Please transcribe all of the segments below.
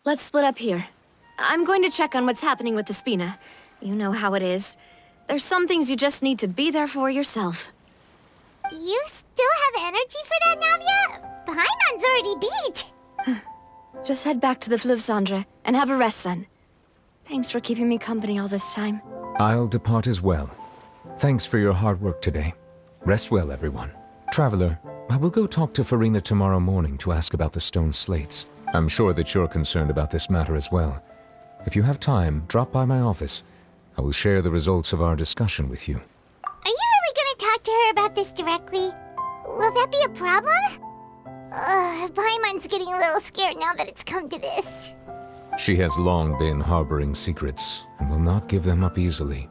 let's split up here. I'm going to check on what's happening with the Spina. You know how it is. There's some things you just need to be there for yourself. You still have energy for that, Navia? Paimon's already beat! Just head back to the Fluvsandra and have a rest then. Thanks for keeping me company all this time. I'll depart as well. Thanks for your hard work today. Rest well, everyone. Traveler, I will go talk to Furina tomorrow morning to ask about the stone slates. I'm sure that you're concerned about this matter as well. If you have time, drop by my office. I will share the results of our discussion with you. Are you really gonna talk to her about this directly? Will that be a problem? Paimon's getting a little scared now that it's come to this. She has long been harboring secrets and will not give them up easily,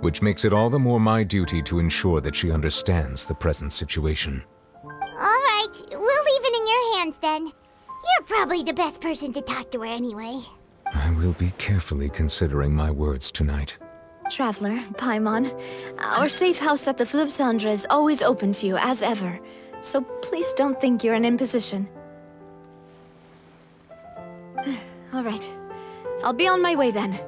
which makes it all the more my duty to ensure that she understands the present situation. Alright, we'll leave it in your hands then. You're probably the best person to talk to her anyway. I will be carefully considering my words tonight. Traveler, Paimon, our safe house at the Fluvsandra is always open to you as ever, so please don't think you're an imposition. All right, I'll be on my way then.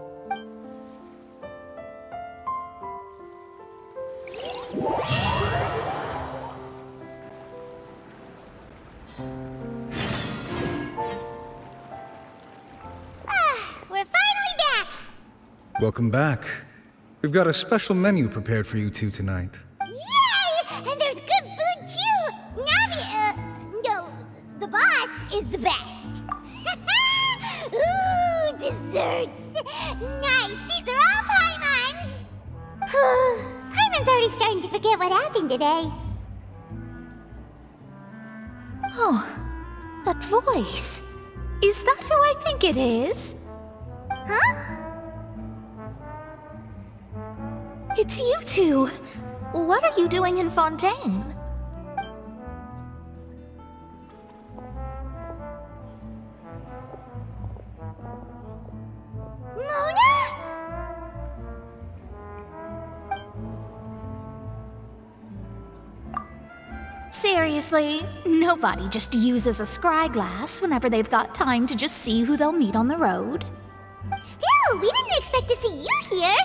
We're finally back! Welcome back. We've got a special menu prepared for you two tonight. Yay! And there's good food too! No, the boss is the best. Ooh, desserts! Nice! These are all Paimon's! Paimon's already starting to forget what happened today. Oh, that voice. Is that who I think it is? Huh? It's you two. What are you doing in Fontaine? Mona? Seriously, nobody just uses a scry glass whenever they've got time to just see who they'll meet on the road. Still, we didn't expect to see you here.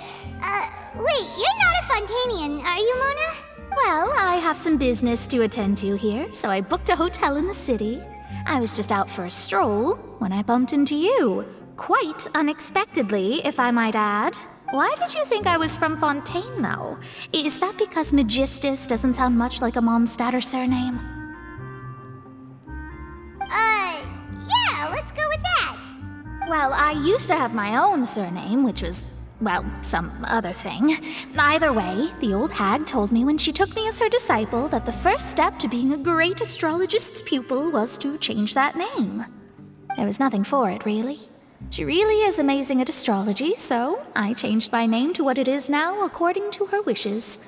Wait, you're not a Fontanian, are you, Mona? Well, I have some business to attend to here, so I booked a hotel in the city. I was just out for a stroll when I bumped into you. Quite unexpectedly, if I might add. Why did you think I was from Fontaine, though? Is that because Magistus doesn't sound much like a Mondstatter surname? Yeah, let's go with that. Well, I used to have my own surname, which was, well, some other thing. Either way, the old hag told me when she took me as her disciple that the first step to being a great astrologist's pupil was to change that name. There was nothing for it, really. She really is amazing at astrology, so I changed my name to what it is now according to her wishes.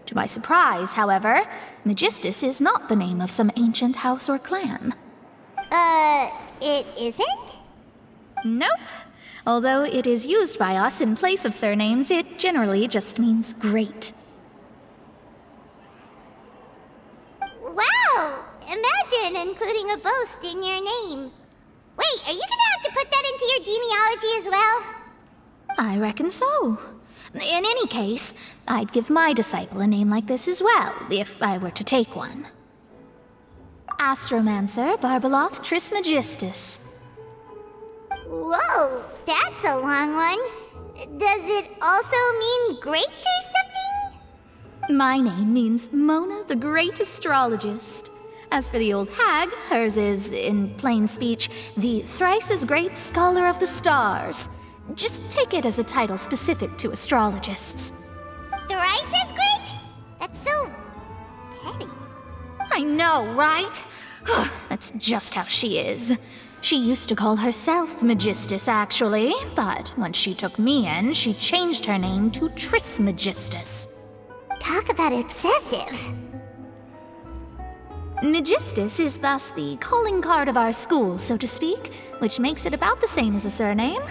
To my surprise, however, Magistus is not the name of some ancient house or clan. It isn't? Nope. Although it is used by us in place of surnames, it generally just means great. Wow! Imagine including a boast in your name. Wait, are you gonna have to put that into your genealogy as well? I reckon so. In any case, I'd give my disciple a name like this as well, if I were to take one. Astromancer Barbeloth Trismegistus. Whoa, that's a long one. Does it also mean great or something? My name means Mona the Great Astrologist. As for the old hag, hers is, in plain speech, the thrice-as-great Scholar of the Stars. Just take it as a title specific to astrologists. Thrice as great? That's so petty. I know, right? That's just how she is. She used to call herself Magistus, actually, but when she took me in, she changed her name to Trismegistus. Talk about excessive. Magistus is thus the calling card of our school, so to speak, which makes it about the same as a surname.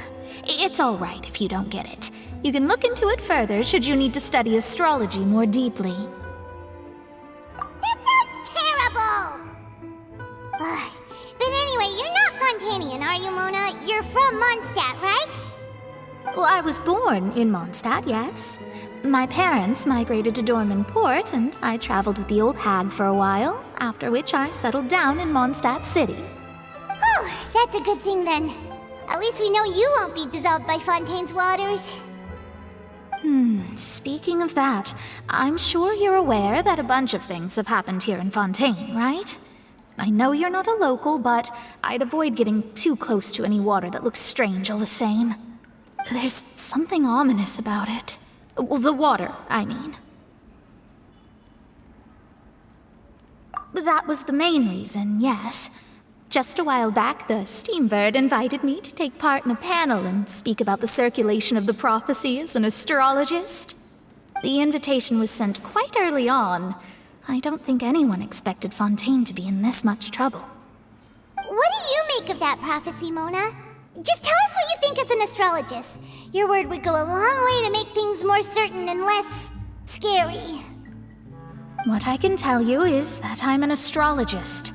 It's all right if you don't get it. You can look into it further should you need to study astrology more deeply. That sounds terrible! But anyway, you're not Fontanian, are you, Mona? you're from Mondstadt, right? Well, I was born in Mondstadt, yes. My parents migrated to Dorman Port, and I traveled with the old hag for a while, after which I settled down in Mondstadt City. Whew, that's a good thing then. At least we know you won't be dissolved by Fontaine's waters. Speaking of that, I'm sure you're aware that a bunch of things have happened here in Fontaine, right? I know you're not a local, but I'd avoid getting too close to any water that looks strange all the same. There's something ominous about it. Well, the water, I mean. That was the main reason, yes. Just a while back, the Steambird invited me to take part in a panel and speak about the circulation of the prophecy as an astrologist. The invitation was sent quite early on. I don't think anyone expected Fontaine to be in this much trouble. What do you make of that prophecy, Mona? Just tell us what you think as an astrologist. Your word would go a long way to make things more certain and less scary. What I can tell you is that I'm an astrologist,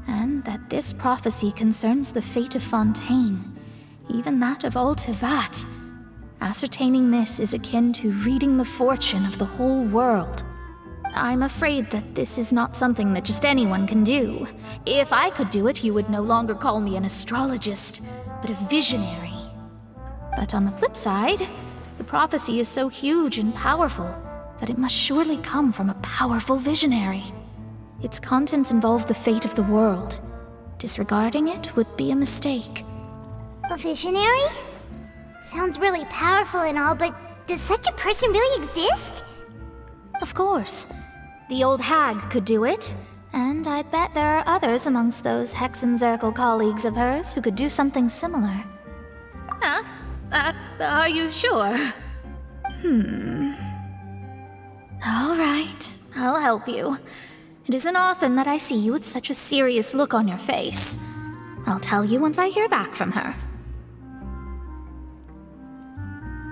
and that this prophecy concerns the fate of Fontaine, even that of all Tevat. Ascertaining this is akin to reading the fortune of the whole world. I'm afraid that this is not something that just anyone can do. If I could do it, you would no longer call me an astrologist, but a visionary. But on the flip side, the prophecy is so huge and powerful that it must surely come from a powerful visionary. Its contents involve the fate of the world. Disregarding it would be a mistake. A visionary? Sounds really powerful and all, but does such a person really exist? Of course. The old hag could do it, and I'd bet there are others amongst those Hexenzirkel colleagues of hers who could do something similar. Are you sure? All right, I'll help you. It isn't often that I see you with such a serious look on your face. I'll tell you once I hear back from her.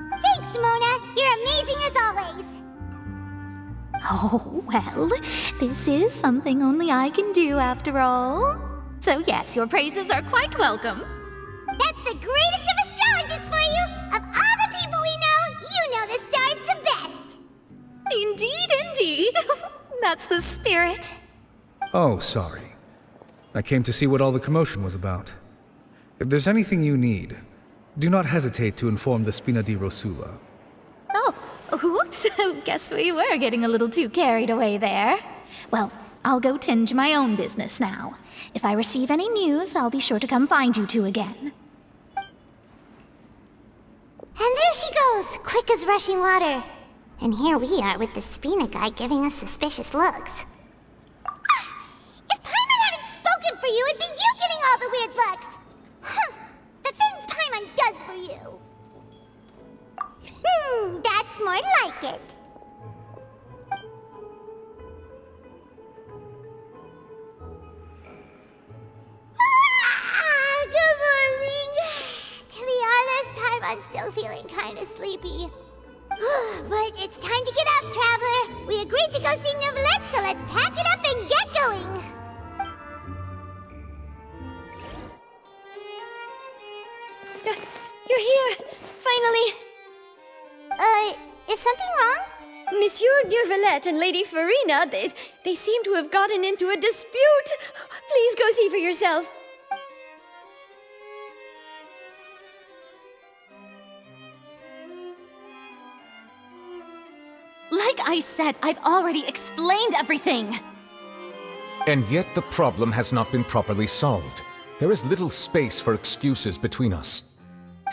Thanks, Mona! You're amazing as always! Oh, well, this is something only I can do after all. So yes, your praises are quite welcome. That's the greatest of astrologists for you! Of all the people we know, you know the stars the best! Indeed, indeed. That's the spirit. Oh, sorry. I came to see what all the commotion was about. If there's anything you need, do not hesitate to inform the Spina di Rosula. Oh, whoops. Guess we were getting a little too carried away there. Well, I'll go tend to my own business now. If I receive any news, I'll be sure to come find you two again. And there she goes, quick as rushing water. And here we are with the Spina guy giving us suspicious looks. If Paimon hadn't spoken for you, it'd be you getting all the weird looks! The things Paimon does for you! That's more like it. Good morning. To be honest, Paimon's still feeling kind of sleepy. But it's time to get up, Traveler. We agreed to go see Neuvillette, so let's pack it up and get going. You're here! Finally! Is something wrong? Monsieur Neuvillette and Lady Furina, they seem to have gotten into a dispute. Please go see for yourself. Like I said, I've already explained everything. And yet the problem has not been properly solved. There is little space for excuses between us.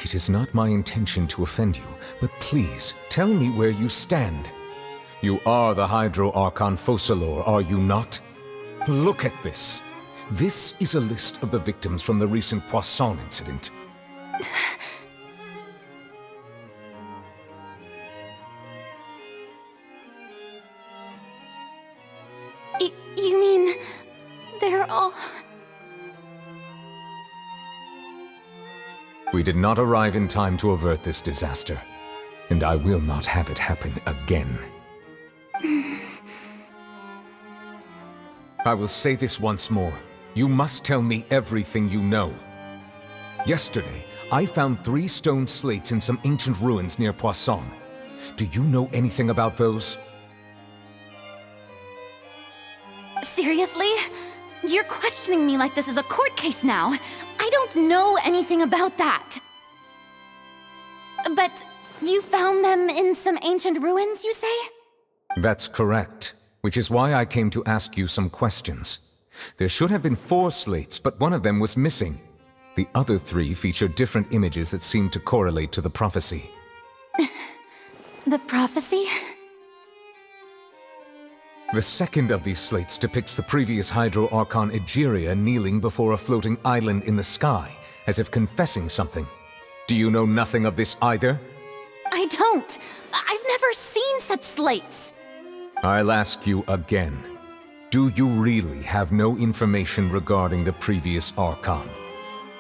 It is not my intention to offend you, but please, tell me where you stand. You are the Hydro Archon Focalor, are you not? Look at this. This is a list of the victims from the recent Poisson incident. You mean... they're all... We did not arrive in time to avert this disaster, and I will not have it happen again. I will say this once more. You must tell me everything you know. Yesterday, I found 3 stone slates in some ancient ruins near Poisson. Do you know anything about those? Seriously? You're questioning me like this is a court case now. I don't know anything about that. But you found them in some ancient ruins, you say? That's correct, which is why I came to ask you some questions. There should have been 4 slates, but one of them was missing. The other 3 feature different images that seem to correlate to the prophecy. The prophecy? The second of these slates depicts the previous Hydro Archon Egeria kneeling before a floating island in the sky, as if confessing something. Do you know nothing of this either? I don't. I've never seen such slates. I'll ask you again. Do you really have no information regarding the previous Archon?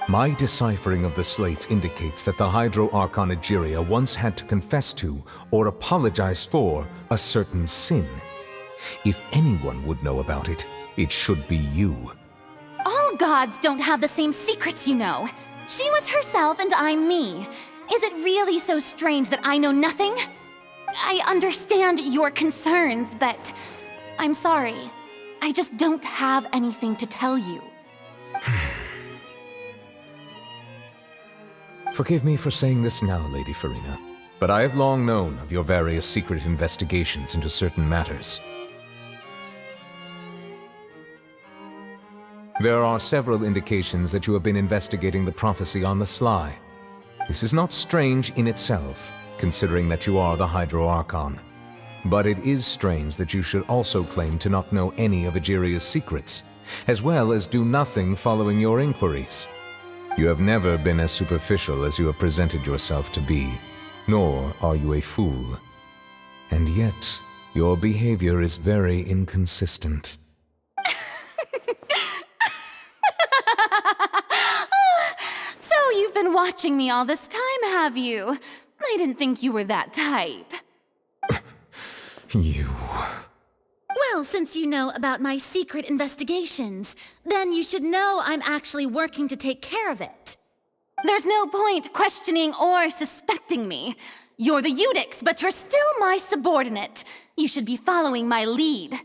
My deciphering of the slates indicates that the Hydro Archon Egeria once had to confess to, or apologize for, a certain sin. If anyone would know about it, it should be you. All gods don't have the same secrets, you know. She was herself and I'm me. Is it really so strange that I know nothing? I understand your concerns, but I'm sorry. I just don't have anything to tell you. Forgive me for saying this now, Lady Furina, but I have long known of your various secret investigations into certain matters. There are several indications that you have been investigating the prophecy on the sly. This is not strange in itself, considering that you are the Hydro Archon. But it is strange that you should also claim to not know any of Egeria's secrets, as well as do nothing following your inquiries. You have never been as superficial as you have presented yourself to be, nor are you a fool. And yet, your behavior is very inconsistent. So you've been watching me all this time, have you? I didn't think you were that type. You... Well, since you know about my secret investigations, then you should know I'm actually working to take care of it. There's no point questioning or suspecting me. You're the Eudix, but you're still my subordinate. You should be following my lead.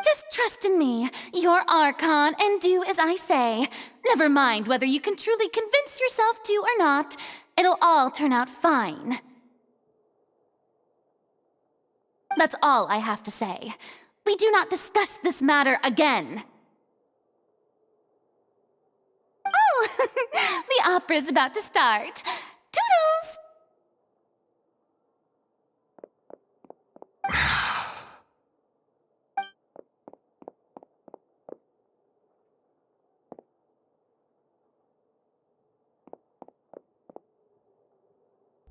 Just trust in me, you're Archon, and do as I say. Never mind whether you can truly convince yourself to or not. It'll all turn out fine. That's all I have to say. We do not discuss this matter again. Oh, the opera's about to start. Toodles!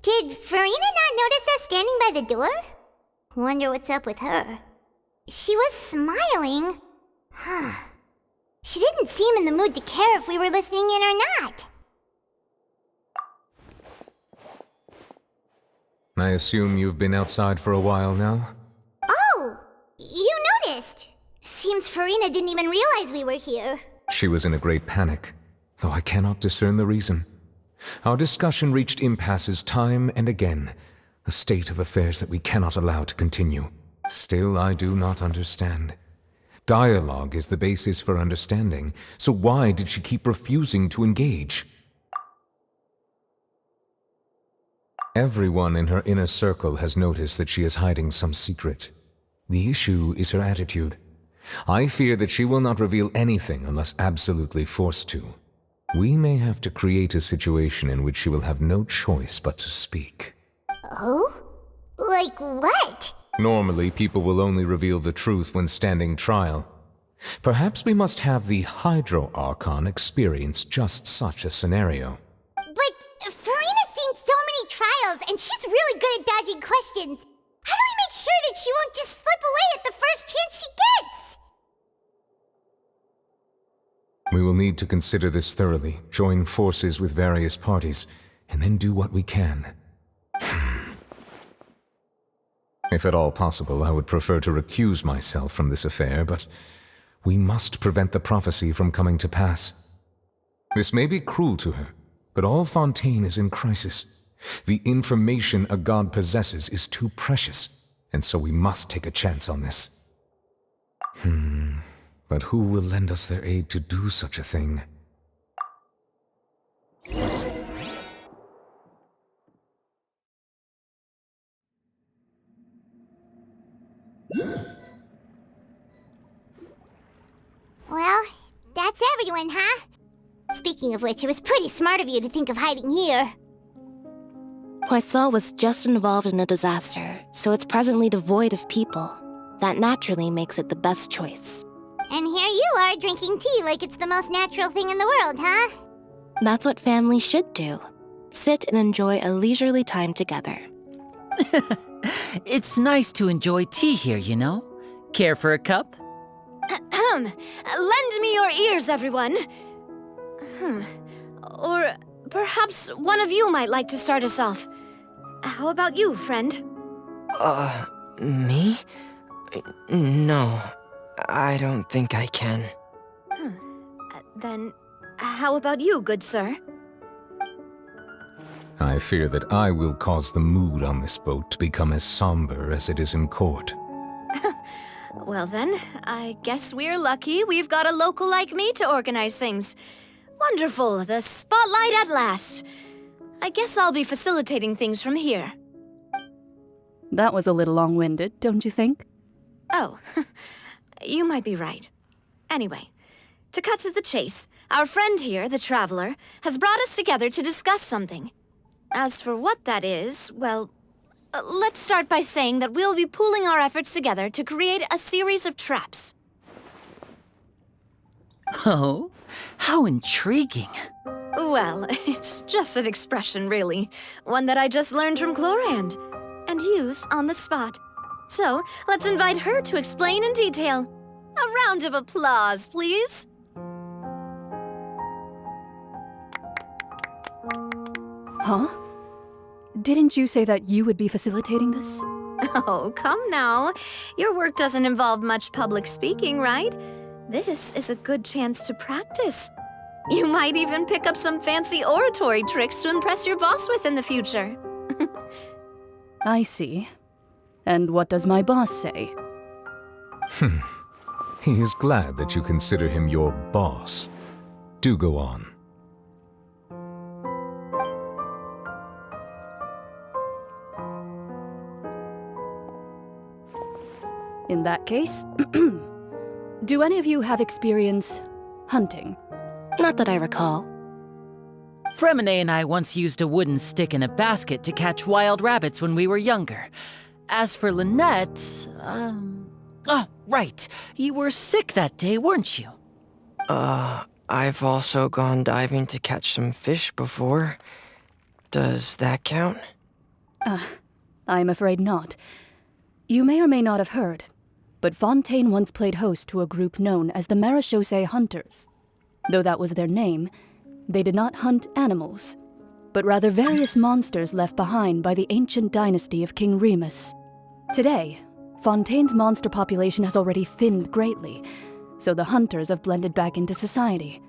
Did Furina not notice us standing by the door? Wonder what's up with her. She was smiling. Huh. She didn't seem in the mood to care if we were listening in or not. I assume you've been outside for a while now? Oh! You noticed! Seems Furina didn't even realize we were here. She was in a great panic, though I cannot discern the reason. Our discussion reached impasses time and again, a state of affairs that we cannot allow to continue. Still, I do not understand. Dialogue is the basis for understanding, so why did she keep refusing to engage? Everyone in her inner circle has noticed that she is hiding some secret. The issue is her attitude. I fear that she will not reveal anything unless absolutely forced to. We may have to create a situation in which she will have no choice but to speak. Oh? Like what? Normally, people will only reveal the truth when standing trial. Perhaps we must have the Hydro Archon experience just such a scenario. But Furina's seen so many trials, and she's really good at dodging questions. How do we make sure that she won't just slip away at the first chance she gets? We will need to consider this thoroughly, join forces with various parties, and then do what we can. If at all possible, I would prefer to recuse myself from this affair, but we must prevent the prophecy from coming to pass. This may be cruel to her, But all Fontaine is in crisis. The information a god possesses is too precious, and so we must take a chance on this. But who will lend us their aid to do such a thing? Well, that's everyone, huh? Speaking of which, it was pretty smart of you to think of hiding here. Poisson was just involved in a disaster, so it's presently devoid of people. That naturally makes it the best choice. And here you are drinking tea like it's the most natural thing in the world, huh? That's what family should do. Sit and enjoy a leisurely time together. It's nice to enjoy tea here, you know? Care for a cup? Lend me your ears, everyone. Or perhaps one of you might like to start us off. How about you, friend? Me? No, I don't think I can. Then, how about you, good sir? I fear that I will cause the mood on this boat to become as somber as it is in court. Well then, I guess we're lucky we've got a local like me to organize things. Wonderful, the spotlight at last. I guess I'll be facilitating things from here. That was a little long-winded, don't you think? Oh, you might be right. Anyway, to cut to the chase, our friend here, the Traveler, has brought us together to discuss something. As for what that is, well, let's start by saying that we'll be pooling our efforts together to create a series of traps. Oh, how intriguing. Well, it's just an expression, really. One that I just learned from Chlorand, and used on the spot. So, let's invite her to explain in detail. A round of applause, please. Huh? Didn't you say that you would be facilitating this? Oh, come now. Your work doesn't involve much public speaking, right? This is a good chance to practice. You might even pick up some fancy oratory tricks to impress your boss with in the future. I see. And what does my boss say? He is glad that you consider him your boss. Do go on. In that case, do any of you have experience hunting? Not that I recall. Fremine and I once used a wooden stick in a basket to catch wild rabbits when we were younger. As for Lynette, Oh, right. You were sick that day, weren't you? I've also gone diving to catch some fish before. Does that count? I'm afraid not. You may or may not have heard, but Fontaine once played host to a group known as the Marechaussee Hunters. Though that was their name, they did not hunt animals, but rather various monsters left behind by the ancient dynasty of King Remus. Today, Fontaine's monster population has already thinned greatly, so the hunters have blended back into society,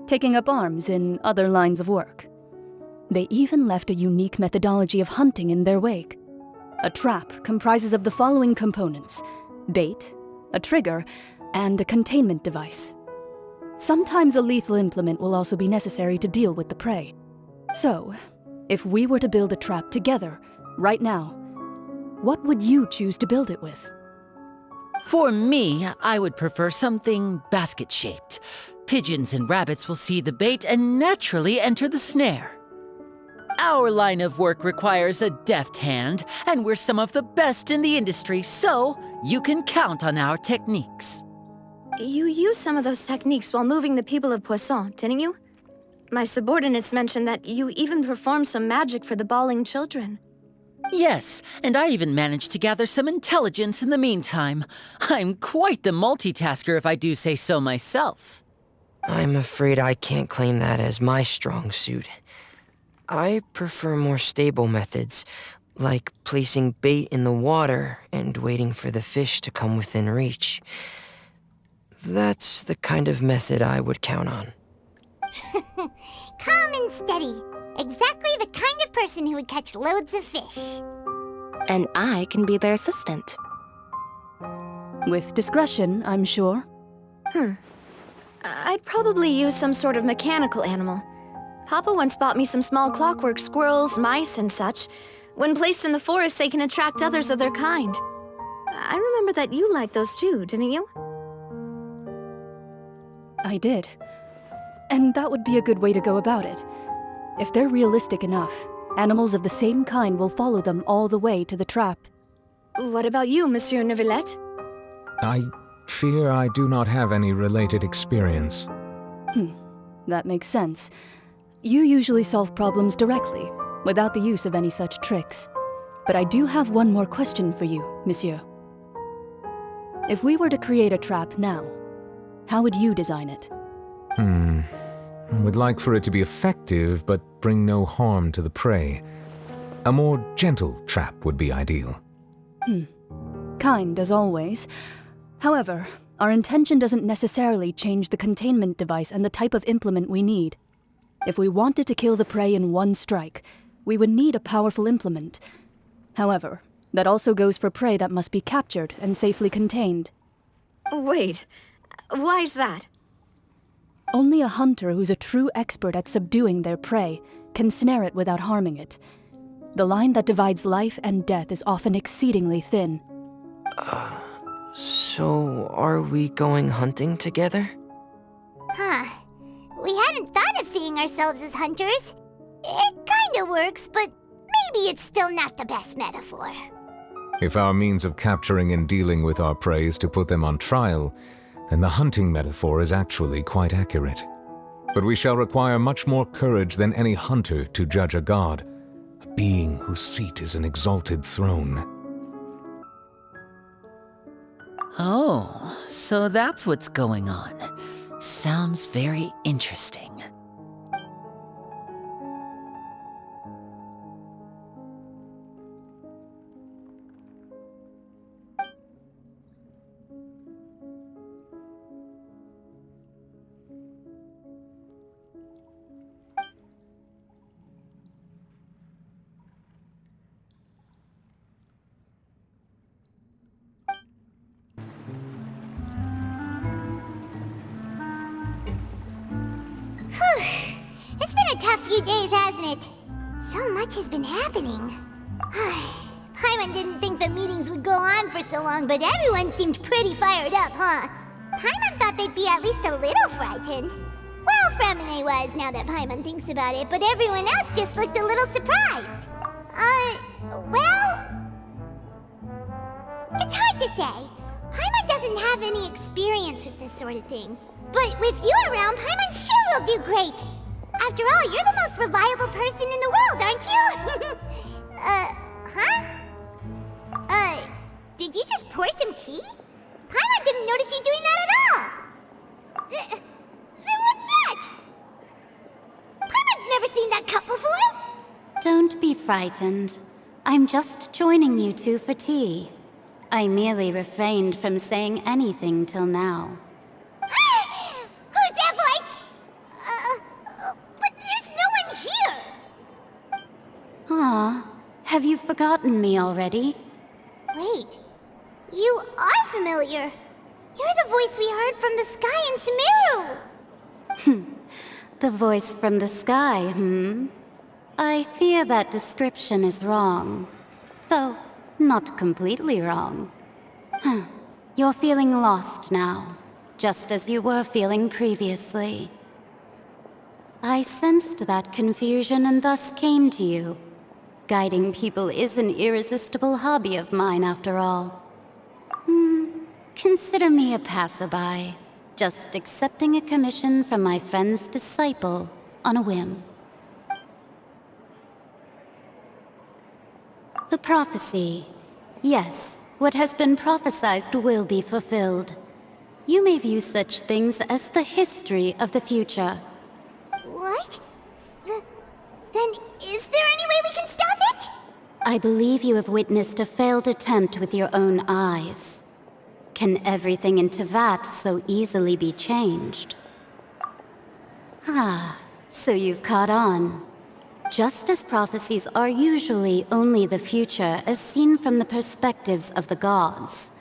taking up arms in other lines of work. They even left a unique methodology of hunting in their wake. A trap comprises of the following components: bait, a trigger, and a containment device. Sometimes a lethal implement will also be necessary to deal with the prey. So, if we were to build a trap together, right now, what would you choose to build it with? For me, I would prefer something basket-shaped. Pigeons and rabbits will see the bait and naturally enter the snare. Our line of work requires a deft hand, and we're some of the best in the industry, so you can count on our techniques. You used some of those techniques while moving the people of Poisson, didn't you? My subordinates mentioned that you even performed some magic for the bawling children. Yes, and I even managed to gather some intelligence in the meantime. I'm quite the multitasker if I do say so myself. I'm afraid I can't claim that as my strong suit. I prefer more stable methods, like placing bait in the water and waiting for the fish to come within reach. That's the kind of method I would count on. Calm and steady. Exactly the kind of person who would catch loads of fish. And I can be their assistant. With discretion, I'm sure. I'd probably use some sort of mechanical animal. Papa once bought me some small clockwork squirrels, mice, and such. When placed in the forest, they can attract others of their kind. I remember that you liked those too, didn't you? I did. And that would be a good way to go about it. If they're realistic enough, animals of the same kind will follow them all the way to the trap. What about you, Monsieur Neuvillette? I fear I do not have any related experience. That makes sense. You usually solve problems directly, without the use of any such tricks. But I do have one more question for you, Monsieur. If we were to create a trap now, how would you design it? I would like for it to be effective, but bring no harm to the prey. A more gentle trap would be ideal. Kind, as always. However, our intention doesn't necessarily change the containment device and the type of implement we need. If we wanted to kill the prey in one strike, we would need a powerful implement. However, that also goes for prey that must be captured and safely contained. Wait, why's that? Only a hunter who's a true expert at subduing their prey can snare it without harming it. The line that divides life and death is often exceedingly thin. So are we going hunting together? Huh. We hadn't thought of seeing ourselves as hunters. It kinda works, but maybe it's still not the best metaphor. If our means of capturing and dealing with our prey is to put them on trial, then the hunting metaphor is actually quite accurate. But we shall require much more courage than any hunter to judge a god, a being whose seat is an exalted throne. Oh, so that's what's going on. Sounds very interesting. It's been a tough few days, hasn't it? So much has been happening. Paimon didn't think the meetings would go on for so long, but everyone seemed pretty fired up, huh? Paimon thought they'd be at least a little frightened. Well, Fremine was, now that Paimon thinks about it, but everyone else just looked a little surprised. Well... It's hard to say. Paimon doesn't have any experience with this sort of thing. But with you around, Paimon sure will do great. After all, you're the most reliable person in the world, aren't you? Did you just pour some tea? Paimon didn't notice you doing that at all. Then what's that? Paimon's never seen that cup before. Don't be frightened. I'm just joining you two for tea. I merely refrained from saying anything till now. Who's that voice? But there's no one here. Aw, have you forgotten me already? Wait, you are familiar. You're the voice we heard from the sky in Sumeru. The voice from the sky, I fear that description is wrong. Though, not completely wrong. You're feeling lost now, just as you were feeling previously. I sensed that confusion and thus came to you. Guiding people is an irresistible hobby of mine, after all. Consider me a passerby, just accepting a commission from my friend's disciple on a whim. The prophecy. Yes, what has been prophesied will be fulfilled. You may view such things as the history of the future. What? Then is there any way we can stop it? I believe you have witnessed a failed attempt with your own eyes. Can everything in Tevat so easily be changed? So you've caught on. Just as prophecies are usually only the future as seen from the perspectives of the gods,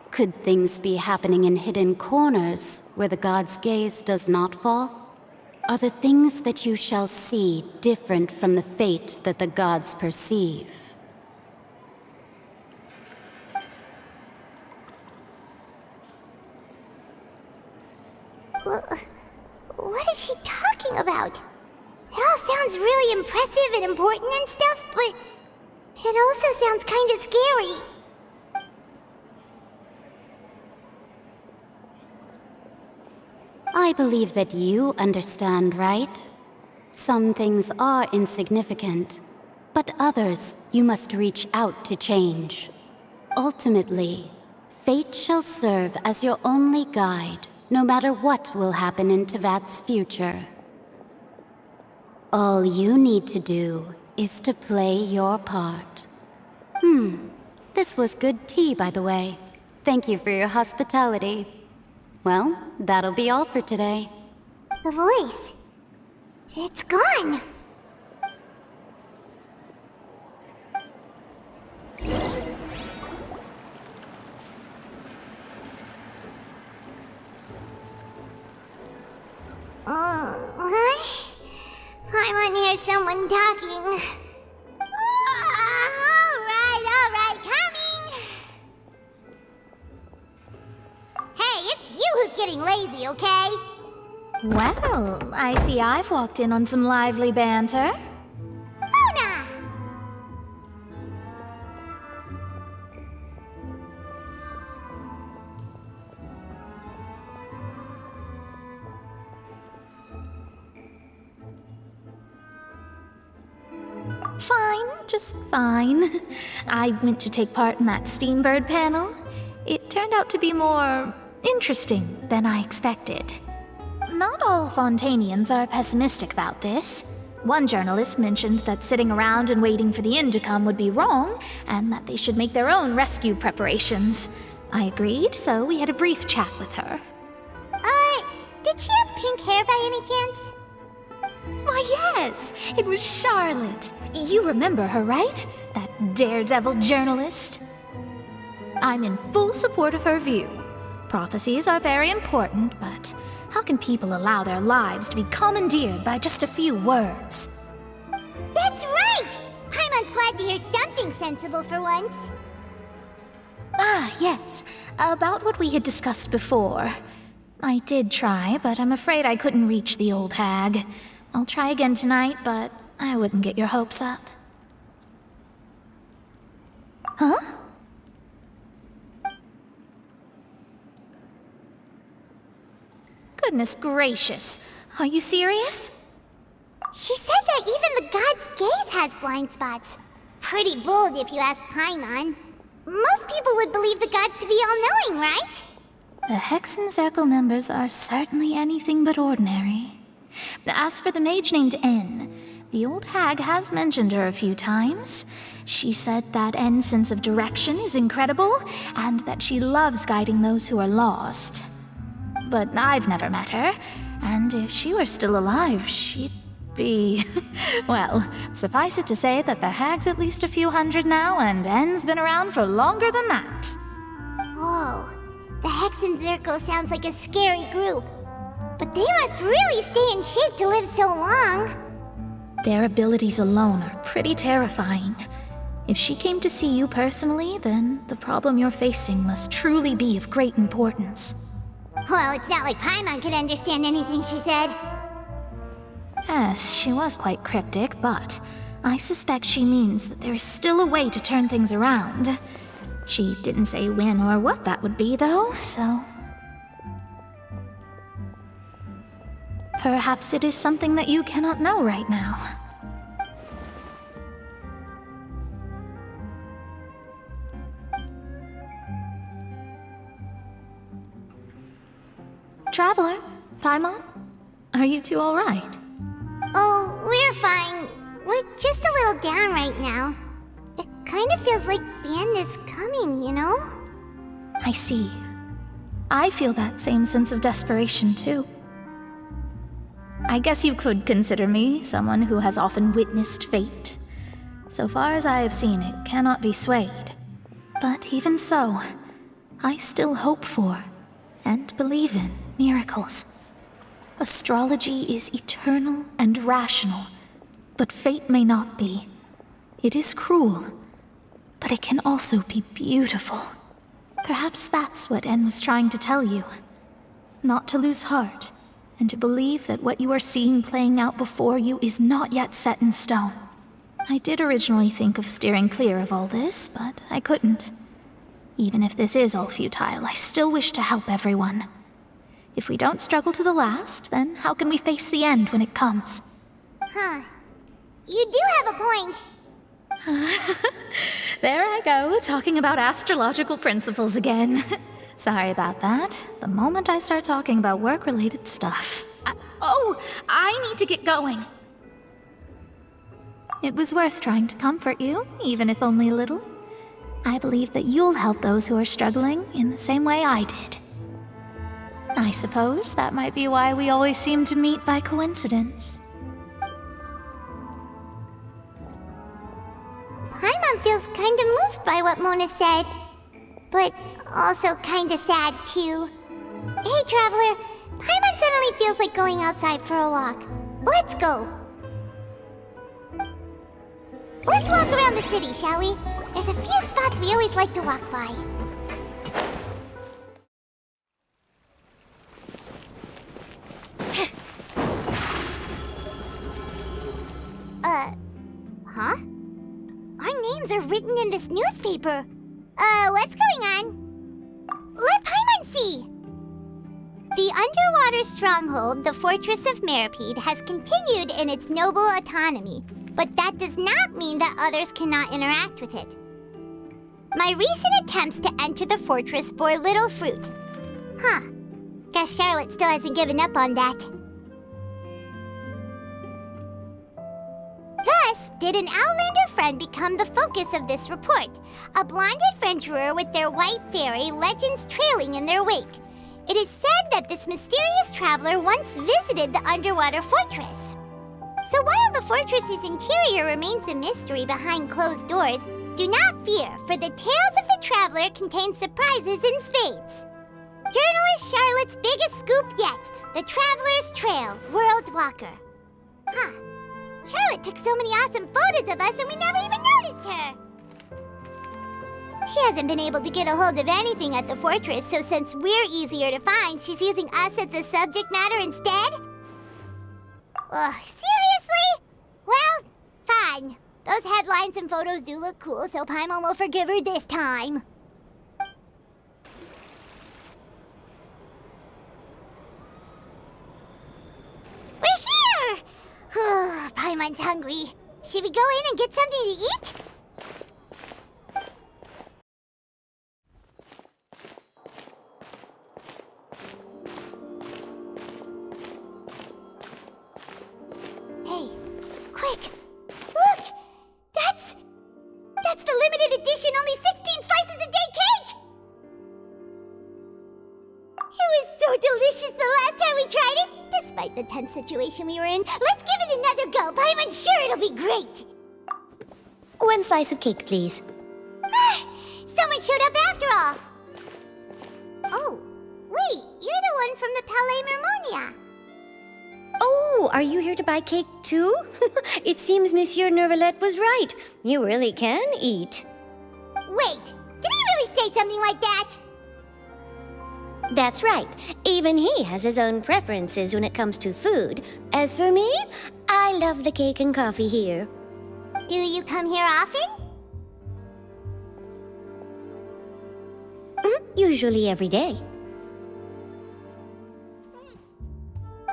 could things be happening in hidden corners where the gods' gaze does not fall? Are the things that you shall see different from the fate that the gods perceive? What is she talking about? It all sounds really impressive and important and stuff, but it also sounds kind of scary. I believe that you understand, right? Some things are insignificant, but others you must reach out to change. Ultimately, fate shall serve as your only guide, no matter what will happen in Tevat's future. All you need to do is to play your part. This was good tea, by the way. Thank you for your hospitality. Well, that'll be all for today. The voice. It's gone. What? I want to hear someone talking. All right, coming. Hey, it's you who's getting lazy, okay? Well, I see I've walked in on some lively banter. Luna! Fine, just fine. I went to take part in that Steambird panel. It turned out to be more interesting than I expected. Not all Fontainians are pessimistic about this. One journalist mentioned that sitting around and waiting for the end to come would be wrong, and that they should make their own rescue preparations. I agreed, so we had a brief chat with her. Did she have pink hair by any chance? Why, yes! It was Charlotte. You remember her, right? That daredevil journalist? I'm in full support of her view. Prophecies are very important, but how can people allow their lives to be commandeered by just a few words? That's right! Paimon's glad to hear something sensible for once. Ah, yes. About what we had discussed before. I did try, but I'm afraid I couldn't reach the old hag. I'll try again tonight, but I wouldn't get your hopes up. Huh? Goodness gracious. Are you serious? She said that even the god's gaze has blind spots. Pretty bold if you ask Paimon. Most people would believe the gods to be all-knowing, right? The Hexen Circle members are certainly anything but ordinary. As for the mage named N, the old hag has mentioned her a few times. She said that N's sense of direction is incredible, and that she loves guiding those who are lost. But I've never met her, and if she were still alive, she'd be... well, suffice it to say that the hag's at least a few hundred now, and N's been around for longer than that. Whoa. The Hexen Circle sounds like a scary group. But they must really stay in shape to live so long. Their abilities alone are pretty terrifying. If she came to see you personally, then the problem you're facing must truly be of great importance. Well, it's not like Paimon could understand anything she said. Yes, she was quite cryptic, but I suspect she means that there is still a way to turn things around. She didn't say when or what that would be, though, so... perhaps it is something that you cannot know right now. Traveler, Paimon, are you two all right? Oh, we're fine. We're just a little down right now. It kind of feels like the end is coming, you know? I see. I feel that same sense of desperation, too. I guess you could consider me someone who has often witnessed fate. So far as I have seen, it cannot be swayed. But even so, I still hope for and believe in miracles. Astrology is eternal and rational, but fate may not be. It is cruel, but it can also be beautiful. Perhaps that's what En was trying to tell you. Not to lose heart, and to believe that what you are seeing playing out before you is not yet set in stone. I did originally think of steering clear of all this, but I couldn't. Even if this is all futile, I still wish to help everyone. If we don't struggle to the last, then how can we face the end when it comes? Huh. You do have a point. There I go, talking about astrological principles again. Sorry about that. The moment I start talking about work-related stuff. I need to get going. It was worth trying to comfort you, even if only a little. I believe that you'll help those who are struggling in the same way I did. I suppose that might be why we always seem to meet by coincidence. Paimon feels kinda moved by what Mona said. But also kinda sad, too. Hey, Traveler. Paimon suddenly feels like going outside for a walk. Let's go. Let's walk around the city, shall we? There's a few spots we always like to walk by. Huh? Our names are written in this newspaper. What's going on? Let Paimon see! The underwater stronghold, the Fortress of Meripede, has continued in its noble autonomy, but that does not mean that others cannot interact with it. My recent attempts to enter the fortress bore little fruit. Huh. Guess Charlotte still hasn't given up on that. Thus, did an Outlander friend become the focus of this report, a blonde adventurer with their white fairy legends trailing in their wake. It is said that this mysterious traveler once visited the underwater fortress. So while the fortress's interior remains a mystery behind closed doors, do not fear, for the tales of the traveler contain surprises in spades. Journalist Charlotte's biggest scoop yet, the Traveler's Trail, World Walker. Huh. Charlotte took so many awesome photos of us and we never even noticed her. She hasn't been able to get a hold of anything at the fortress, so since we're easier to find, she's using us as the subject matter instead? Ugh, seriously? Well, fine. Those headlines and photos do look cool, so Paimon will forgive her this time. We're here! Paimon's hungry. Should we go in and get something to eat? Hey, quick! Look! That's the limited edition, only 16 slices a day cake! It was so delicious the last time we tried it! Despite the tense situation we were in, let's give it another go. Paimon's sure it'll be great. 1 slice of cake, please. Someone showed up after all. Oh, wait, you're the one from the Palais Mermonia. Oh, are you here to buy cake too? It seems Monsieur Nervalette was right. You really can eat. Wait, did he really say something like that? That's right. Even he has his own preferences when it comes to food. As for me, I love the cake and coffee here. Do you come here often? Usually every day.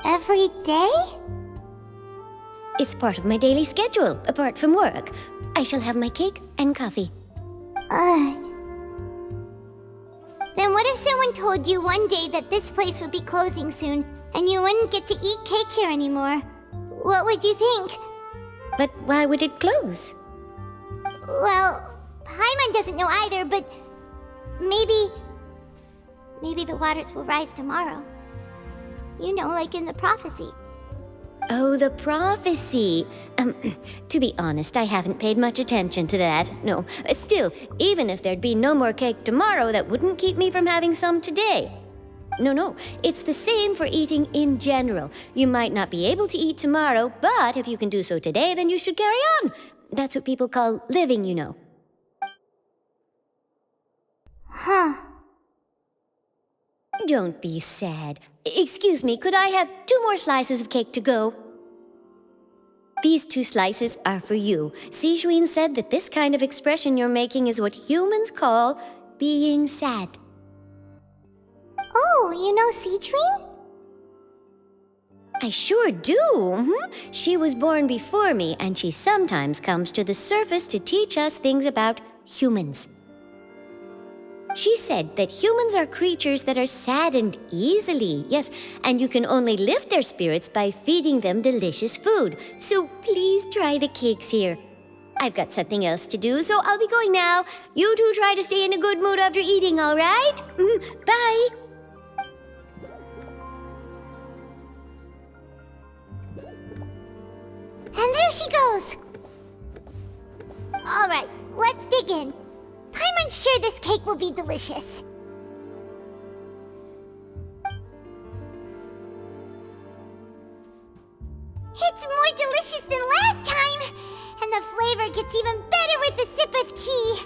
Every day? It's part of my daily schedule, apart from work. I shall have my cake and coffee. Then what if someone told you one day that this place would be closing soon, and you wouldn't get to eat cake here anymore? What would you think? But why would it close? Well, Paimon doesn't know either, but maybe the waters will rise tomorrow. You know, like in the prophecy. Oh, the prophecy. To be honest, I haven't paid much attention to that. No, still, even if there'd be no more cake tomorrow, that wouldn't keep me from having some today. No, it's the same for eating in general. You might not be able to eat tomorrow, but if you can do so today, then you should carry on. That's what people call living, you know. Huh. Don't be sad. Excuse me, could I have 2 more slices of cake to go? These 2 slices are for you. Sijuin said that this kind of expression you're making is what humans call being sad. Oh, you know Sijuin? I sure do. She was born before me, and she sometimes comes to the surface to teach us things about humans. She said that humans are creatures that are saddened easily, yes, and you can only lift their spirits by feeding them delicious food. So please try the cakes here. I've got something else to do, so I'll be going now. You two try to stay in a good mood after eating, all right? Bye. And there she goes. All right, let's dig in. Paimon's sure this cake will be delicious. It's more delicious than last time, and the flavor gets even better with a sip of tea.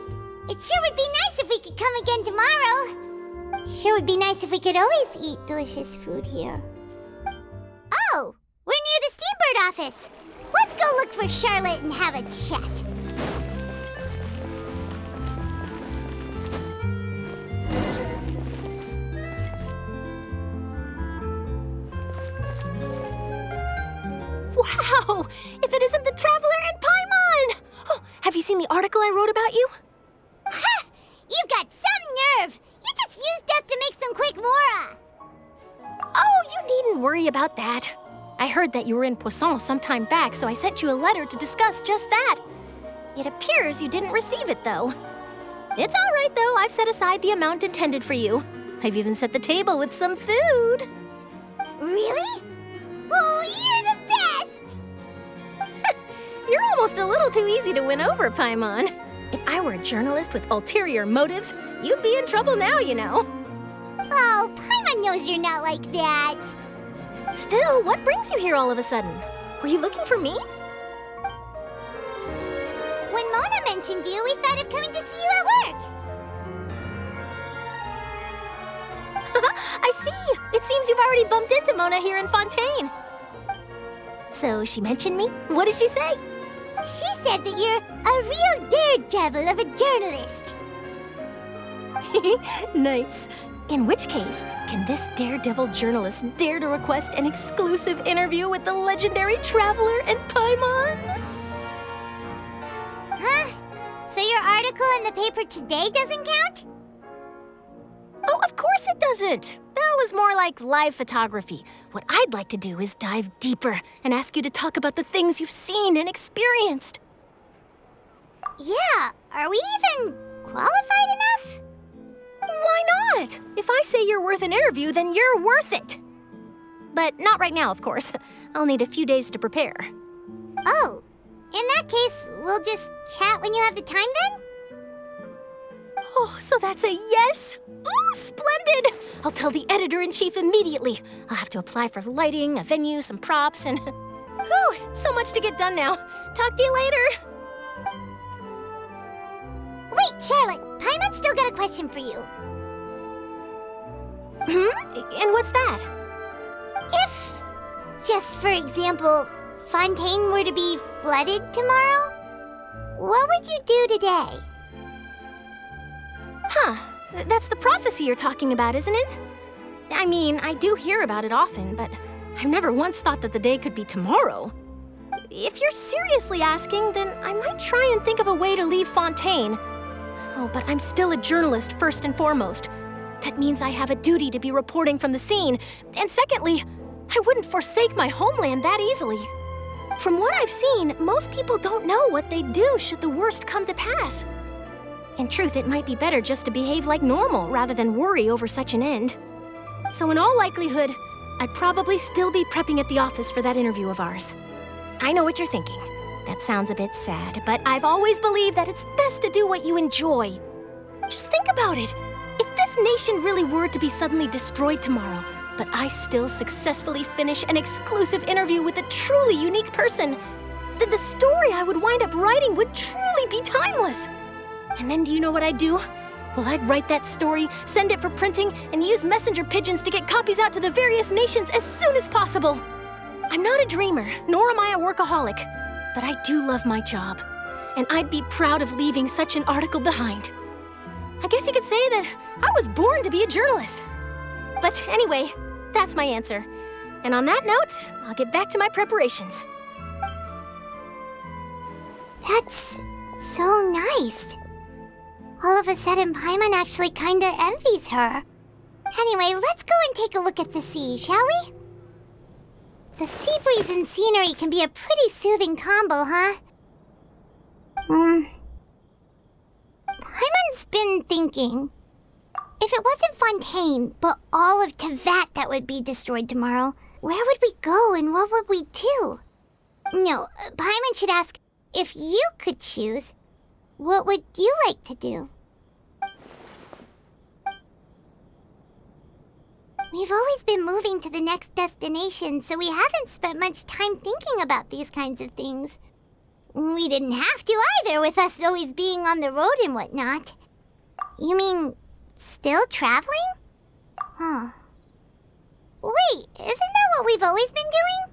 It sure would be nice if we could come again tomorrow. Sure would be nice if we could always eat delicious food here. Oh, we're near the Steambird office. Let's go look for Charlotte and have a chat. Wow! If it isn't the Traveler and Paimon! Oh, have you seen the article I wrote about you? Ha! You've got some nerve! You just used us to make some quick mora! Oh, you needn't worry about that. I heard that you were in Poisson some time back, so I sent you a letter to discuss just that. It appears you didn't receive it, though. It's all right, though. I've set aside the amount intended for you. I've even set the table with some food. Really? Oh, you're the best! You're almost a little too easy to win over, Paimon. If I were a journalist with ulterior motives, you'd be in trouble now, you know. Oh, Paimon knows you're not like that. Still, what brings you here all of a sudden? Were you looking for me? When Mona mentioned you, we thought of coming to see you at work. I see. It seems you've already bumped into Mona here in Fontaine. So she mentioned me? What did she say? She said that you're a real daredevil of a journalist. Nice. In which case, can this daredevil journalist dare to request an exclusive interview with the legendary Traveler and Paimon? Huh? So your article in the paper today doesn't count? Oh, of course it doesn't. That was more like live photography. What I'd like to do is dive deeper and ask you to talk about the things you've seen and experienced. Yeah, are we even qualified enough? Why not? If I say you're worth an interview, then you're worth it. But not right now, of course. I'll need a few days to prepare. Oh, in that case, we'll just chat when you have the time then? Oh, so that's a yes? Ooh, splendid! I'll tell the editor-in-chief immediately. I'll have to apply for lighting, a venue, some props, and... Whew, so much to get done now. Talk to you later. Wait, Charlotte, Paimon's still got a question for you. And what's that? If, just for example, Fontaine were to be flooded tomorrow, what would you do today? Huh. That's the prophecy you're talking about, isn't it? I mean, I do hear about it often, but I've never once thought that the day could be tomorrow. If you're seriously asking, then I might try and think of a way to leave Fontaine. Oh, but I'm still a journalist first and foremost. That means I have a duty to be reporting from the scene. And secondly, I wouldn't forsake my homeland that easily. From what I've seen, most people don't know what they'd do should the worst come to pass. In truth, it might be better just to behave like normal rather than worry over such an end. So in all likelihood, I'd probably still be prepping at the office for that interview of ours. I know what you're thinking. That sounds a bit sad, but I've always believed that it's best to do what you enjoy. Just think about it. If this nation really were to be suddenly destroyed tomorrow, but I still successfully finish an exclusive interview with a truly unique person, then the story I would wind up writing would truly be timeless. And then do you know what I'd do? Well, I'd write that story, send it for printing, and use messenger pigeons to get copies out to the various nations as soon as possible. I'm not a dreamer, nor am I a workaholic, but I do love my job, and I'd be proud of leaving such an article behind. I guess you could say that I was born to be a journalist. But anyway, that's my answer. And on that note, I'll get back to my preparations. That's so nice. All of a sudden, Paimon actually kinda envies her. Anyway, let's go and take a look at the sea, shall we? The sea breeze and scenery can be a pretty soothing combo, huh? Paimon's been thinking. If it wasn't Fontaine, but all of Tevat that would be destroyed tomorrow, where would we go and what would we do? No, Paimon should ask, if you could choose, what would you like to do? We've always been moving to the next destination, so we haven't spent much time thinking about these kinds of things. We didn't have to either, with us always being on the road and whatnot. You mean, still traveling? Huh. Wait, isn't that what we've always been doing?